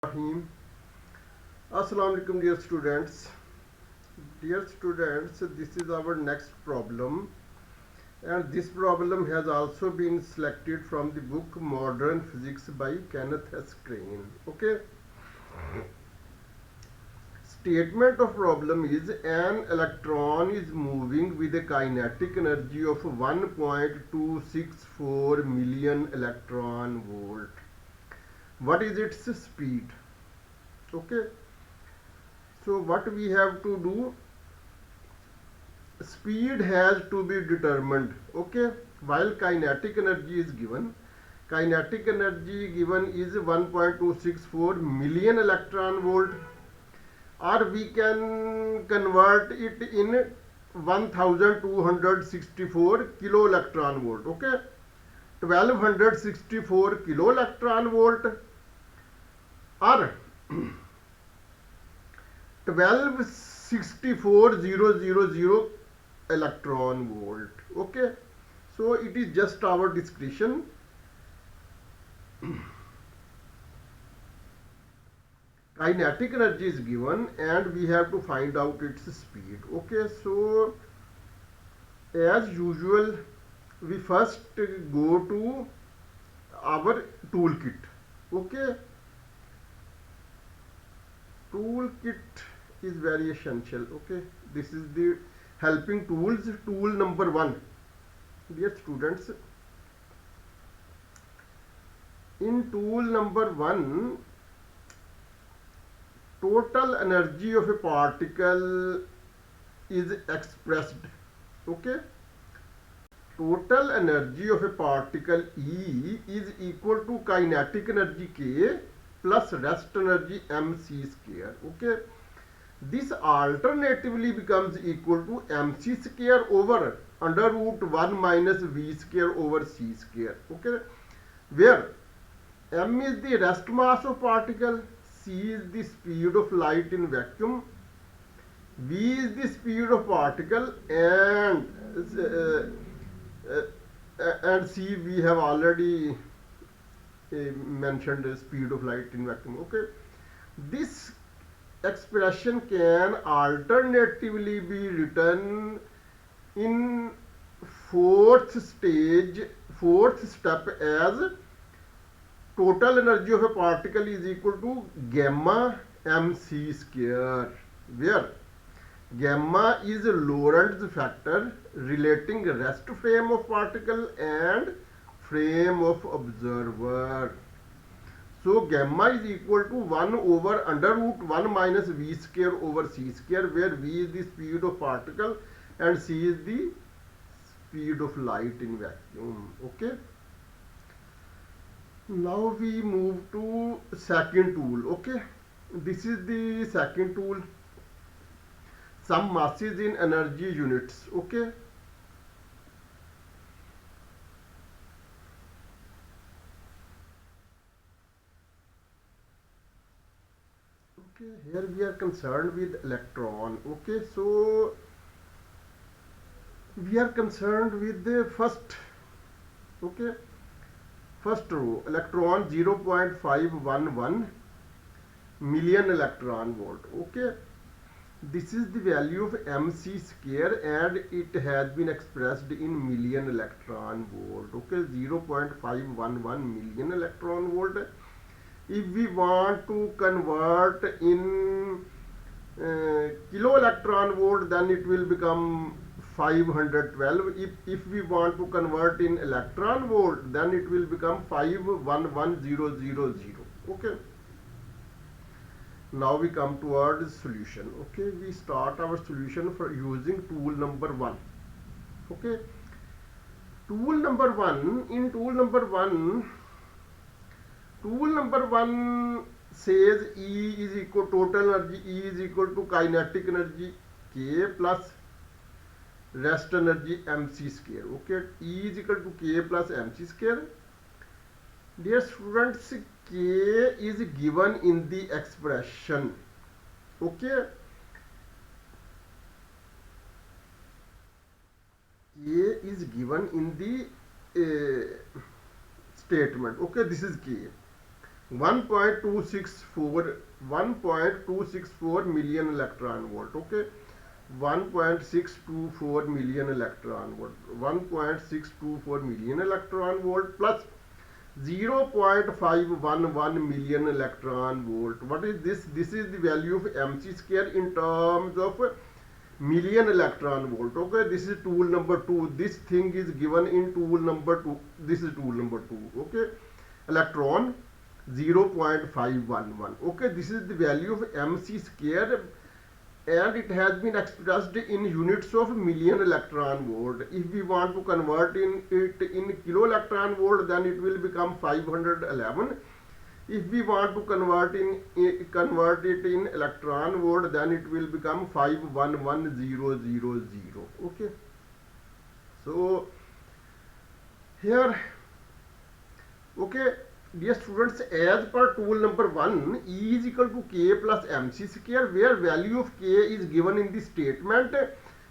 Rahim. Assalamu alaikum, dear students. Dear students, this is our next problem, and this problem has also been selected from the book Modern Physics by Kenneth S. Crane. Okay. Statement of problem is an electron is moving with a kinetic energy of 1.264 million electron volt. What is its speed? Okay, so what we have to do, speed has to be determined. Okay, while kinetic energy is given, kinetic energy given is 1.264 million electron volt, or we can convert it in 1264 kilo electron volt. Okay, 1264 kilo electron volt or 1264000 electron volt. Okay, so it is just our discretion. Kinetic energy is given and we have to find out its speed. Okay, so as usual we first go to our toolkit. Okay, toolkit is very essential. Okay, this is the helping tools. Tool number 1, dear students, in tool number 1, total energy of a particle is expressed. Okay, total energy of a particle E is equal to kinetic energy K plus rest energy mc square. Okay, this alternatively becomes equal to mc square over under root 1 minus v square over c square. Okay, where m is the rest mass of particle, c is the speed of light in vacuum, v is the speed of particle, and c we have already mentioned the speed of light in vacuum. Okay, this expression can alternatively be written in fourth step as total energy of a particle is equal to gamma mc square, where gamma is a Lorentz factor relating rest frame of particle and frame of observer. So gamma is equal to 1 over under root 1 minus v square over c square, where v is the speed of particle and c is the speed of light in vacuum. Okay, now we move to second tool. Okay, this is the second tool, some masses in energy units. Okay, here we are concerned with electron. Okay, so we are concerned with the first. Okay, first row, electron 0.511 million electron volt. Okay, this is the value of mc square and it has been expressed in million electron volt. Okay, 0.511 million electron volt. If we want to convert in kilo electron volt, then it will become 512. If we want to convert in electron volt, then it will become 511000. Okay, now we come towards solution. Okay, we start our solution for using tool number 1. Okay, tool number 1, in tool number 1, tool number 1 says E is equal total energy, E is equal to kinetic energy K plus rest energy mc square. Okay, E is equal to K plus mc square. Dear students, K is given in the expression. Okay, K is given in the statement. Okay, this is K. 1.264 million electron volt. Okay, 1.624 million electron volt, 1.624 million electron volt plus 0.511 million electron volt. What is this? This is the value of mc square in terms of million electron volt. Okay, this is tool number 2. This thing is given in tool number 2. This is tool number 2. Okay, electron 0.511. Okay, this is the value of mc square, and it has been expressed in units of million electron volt. If we want to convert it in kilo electron volt, then it will become 511. If we want to convert it in electron volt, then it will become 511000. Okay, so here, okay, dear students, as per tool number 1, E is equal to K plus MC square, where value of K is given in the statement,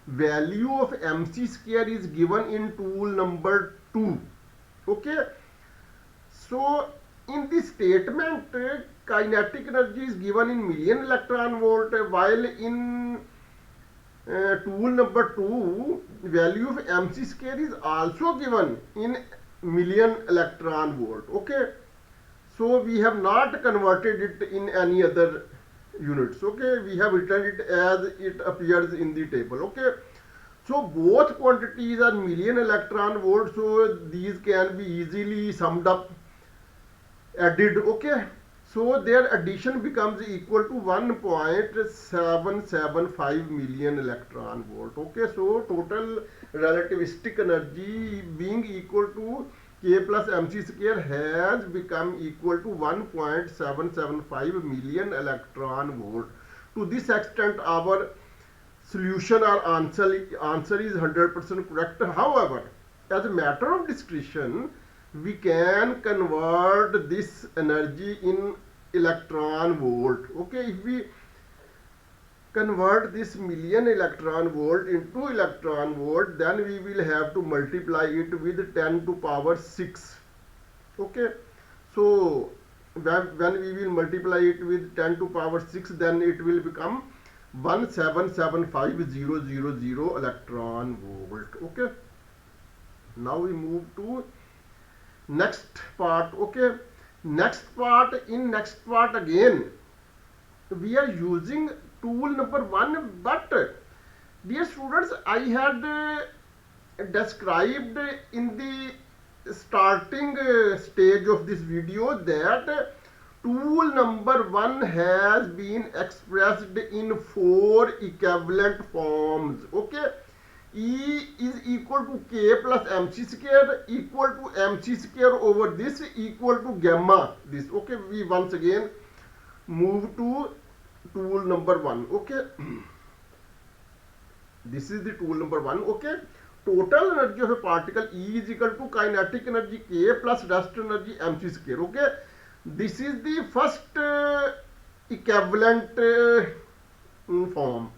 value of MC square is given in tool number 2. Okay, so in this statement, kinetic energy is given in million electron volt, while in tool number 2, value of MC square is also given in million electron volt. Okay, so we have not converted it in any other units. Okay, we have written it as it appears in the table. Okay, so both quantities are million electron volt, so these can be easily summed up, added. Okay, so their addition becomes equal to 1.775 million electron volt. Okay, so total relativistic energy being equal to K plus mc square has become equal to 1.775 million electron volt. To this extent, our solution or answer is 100% correct. However, as a matter of discretion, we can convert this energy in electron volt. Okay, if we convert this million electron volt into electron volt, then we will have to multiply it with 10 to power 6. Okay, so when we will multiply it with 10 to power 6, then it will become 1775000 electron volt. Okay, now we move to next part. Okay, next part again we are using tool number 1, but dear students, I had described in the starting stage of this video that tool number 1 has been expressed in 4 equivalent forms. Okay, E is equal to K plus mc square equal to mc square over this equal to gamma this. Okay, we once again move to tool number 1. Okay, this is the tool number 1. Okay, total energy of a particle E is equal to kinetic energy K plus rest energy mc square. Okay, this is the first equivalent form.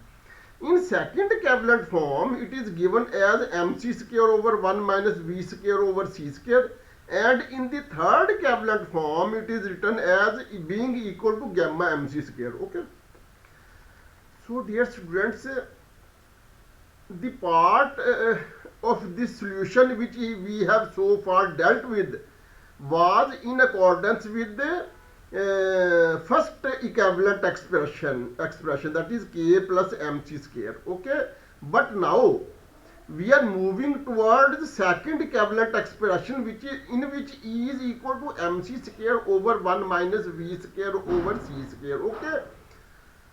In second equivalent form, it is given as mc square over 1 minus v square over c square, and in the third equivalent form, it is written as being equal to gamma mc square. Okay, so dear students, the part of this solution which we have so far dealt with was in accordance with the first equivalent expression, that is K plus mc square. Okay, but now we are moving towards the second equivalent expression, in which E is equal to mc square over 1 minus v square over c square. Okay,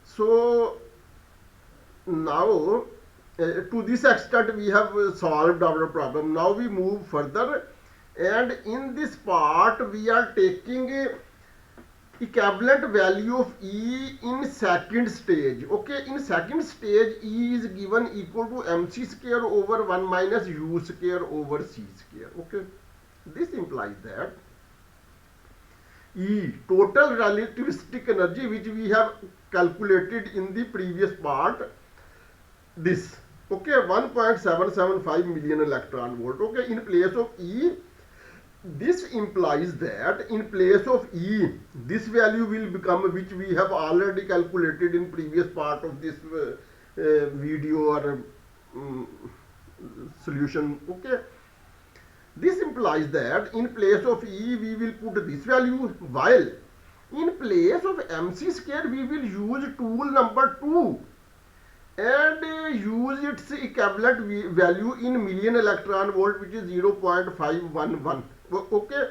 so now to this extent we have solved our problem. Now we move further, and in this part we are taking equivalent value of E in second stage. Okay, in second stage E is given equal to mc square over 1 minus u square over c square. Okay, this implies that E, total relativistic energy, which we have calculated in the previous part, this. Okay, 1.775 million electron volt. Okay, in place of E this implies that in place of E, this value will become, which we have already calculated in previous part of this video or solution. Okay, this implies that in place of E we will put this value, while in place of mc square we will use tool number 2 and use its equivalent value in million electron volt, which is 0.511. Okay,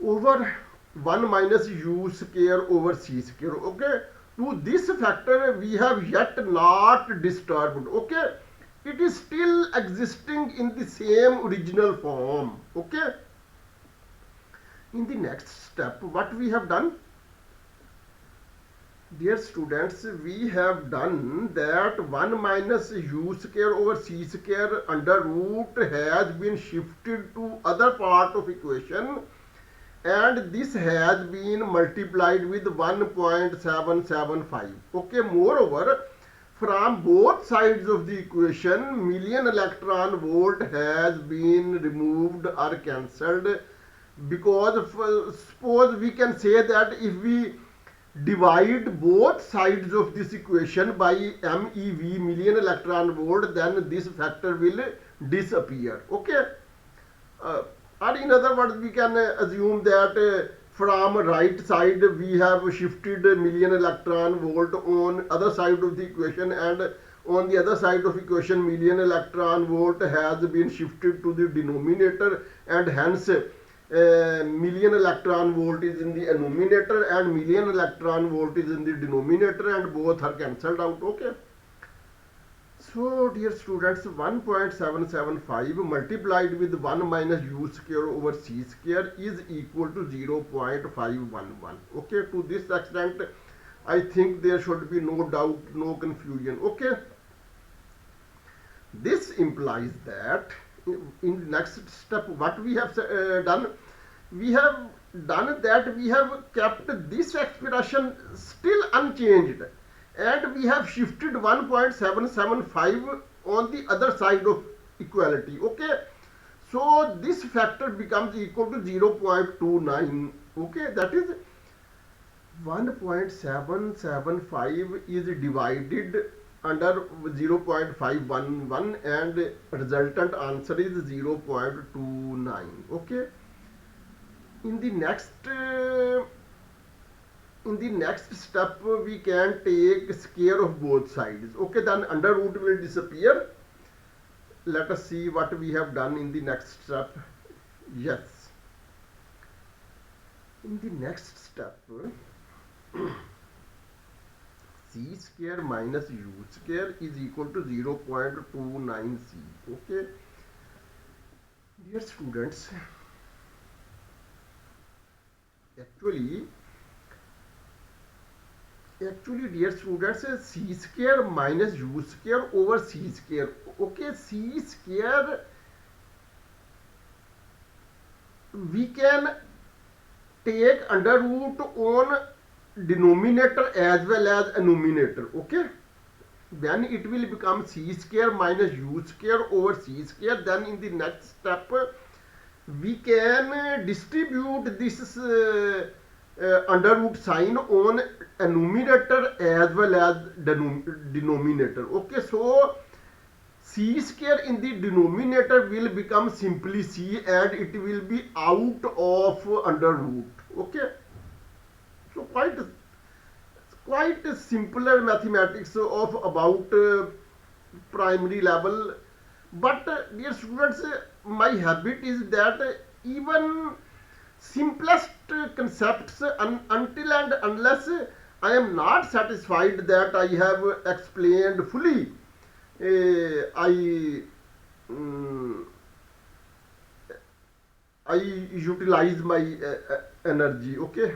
over 1 minus u square over c square. Okay, to this factor we have yet not disturbed. Okay, it is still existing in the same original form. Okay, in the next step what we have done, dear students, we have done that 1 minus u square over c square under root has been shifted to other part of equation, and this has been multiplied with 1.775. Okay, moreover, from both sides of the equation million electron volt has been removed or cancelled, because suppose we can say that if we divide both sides of this equation by MeV, million electron volt, then this factor will disappear. Okay, or in other words we can assume that from right side we have shifted million electron volt on other side of the equation, and on the other side of equation million electron volt has been shifted to the denominator, and hence million electron volt is in the numerator and million electron volt is in the denominator, and both are cancelled out. Okay, so dear students, 1.775 multiplied with 1 minus u square over c square is equal to 0.511. Okay, to this extent I think there should be no doubt, no confusion. Okay, this implies that in the next step what we have done, we have done that we have kept this expression still unchanged, and we have shifted 1.775 on the other side of equality. Okay, so this factor becomes equal to 0.29. Okay, that is 1.775 is divided under 0.511 and resultant answer is 0.29. Okay, in the next step we can take square of both sides. Okay, then under root will disappear. Let us see what we have done in the next step. Yes, in the next step c square minus u square is equal to 0.29c. Okay, dear students, actually dear students, c square minus u square over c square. Okay, c square we can take under root on denominator as well as numerator. Okay, then it will become c square minus u square over c square. Then in the next step we can distribute this under root sign on a numerator as well as denominator. Okay, so c square in the denominator will become simply c, and it will be out of under root. Okay, so quite simpler mathematics of about primary level. But dear students, my habit is that even simplest concepts, until and unless I am not satisfied that I have explained fully, I utilize my energy. Okay,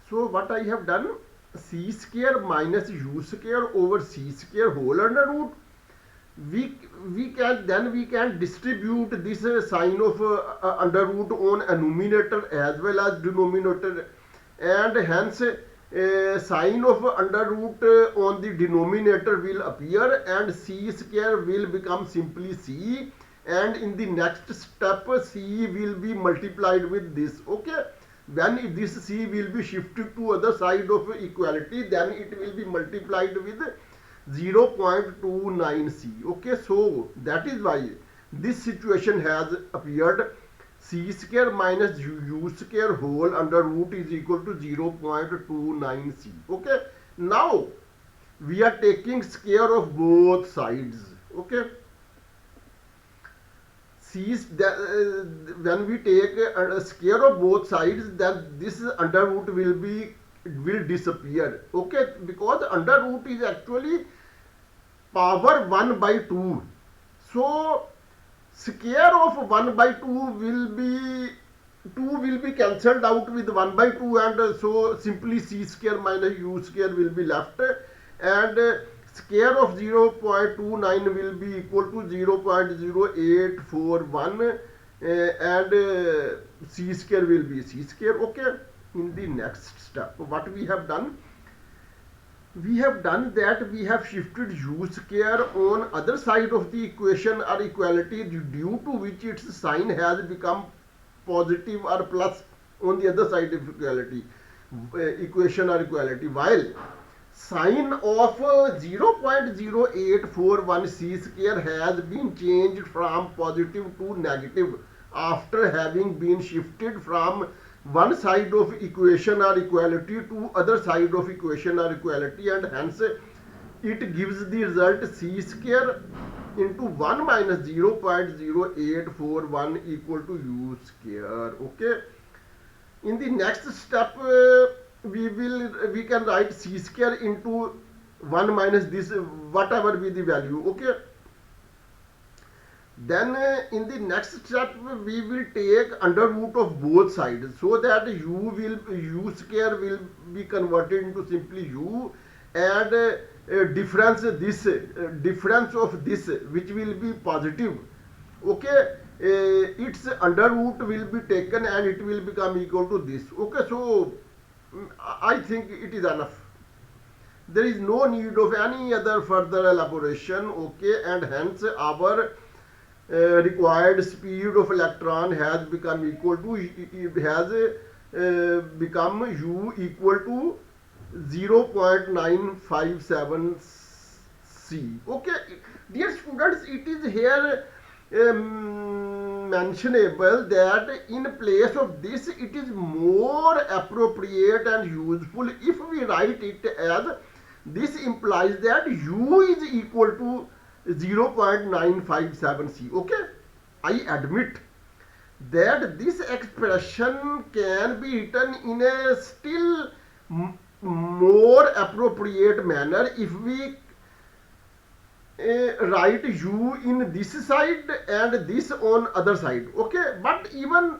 so what I have done, c square minus u square over c square whole under root, we can distribute this sign of under root on a numerator as well as denominator, and hence sign of under root on the denominator will appear, and c square will become simply c, and in the next step c will be multiplied with this. Okay, when this c will be shifted to other side of equality, then it will be multiplied with 0.29 c. Okay, so that is why this situation has appeared. C square minus u square whole under root is equal to 0.29 c. Okay, now we are taking square of both sides. Okay, when we take a square of both sides, then this under root will disappear. Okay, because under root is actually power 1 by 2. So square of 1 by 2 will be cancelled out with 1 by 2, and so simply c square minus u square will be left, and square of 0.29 will be equal to 0.0841, and c square will be c square. Okay, in the next step what we have done, that we have shifted u square on other side of the equation or equality, due to which its sign has become positive or plus on the other side of equality, equation or equality, while sign of 0.0841 c square has been changed from positive to negative after having been shifted from one side of equation or equality to other side of equation or equality, and hence it gives the result c square into 1 minus 0.0841 equal to u square. Okay, in the next step we can write c square into 1 minus this whatever be the value. Okay, then in the next step we will take under root of both sides, so that u square will be converted into simply u, and difference of this which will be positive. Okay, its under root will be taken and it will become equal to this. Okay, so I think it is enough. There is no need of any other further elaboration. Okay, and hence our required speed of electron has become equal to become u equal to 0.957 c. Okay, dear students, it is here mentionable that in place of this it is more appropriate and useful if we write it as this implies that u is equal to 0.957 c. Okay, I admit that this expression can be written in a still more appropriate manner if we write u in this side and this on other side. Okay, but even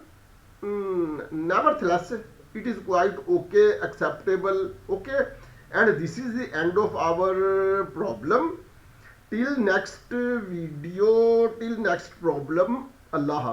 nevertheless it is quite okay, acceptable. Okay, and this is the end of our problem. Till next video, till next problem. Allah Hafiz.